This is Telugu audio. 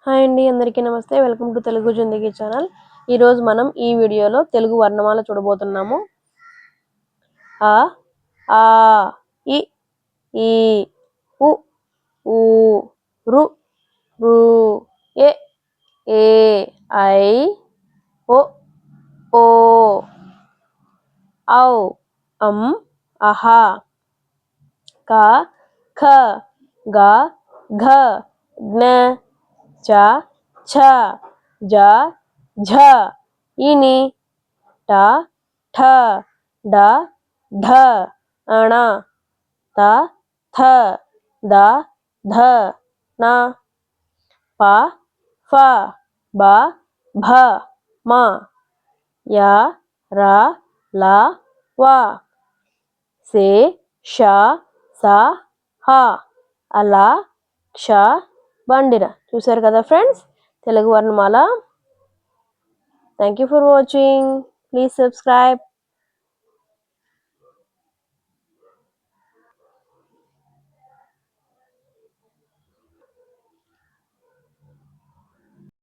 హాయ్ అండి, అందరికీ నమస్తే. Welcome to Telugu Zindagi channel. ఈరోజు మనం ఈ వీడియోలో తెలుగు వర్ణమాల చూడబోతున్నాము. అ, ఆ, ఇ, ఈ, ఉ, ఊ, రు, రు, ఎ, ఏ, ఐ, ఓ, ఓ, ఔ, అం, అహ, క, ఖ, గ, ఘ, జ్ఞ, చ, ఛ, జ, ఝ, ఇని, ట, ఠ, డ, ఢ, అణ, త, థ, ద, ధ, న, ప, ఫ, బ, భ, మ, య, ర, ల, వ, సే, ష, స, హ, అల, క్ష, బండిర. చూసారు కదా ఫ్రెండ్స్, తెలుగు వర్ణమాల. Thank you for watching. Please subscribe.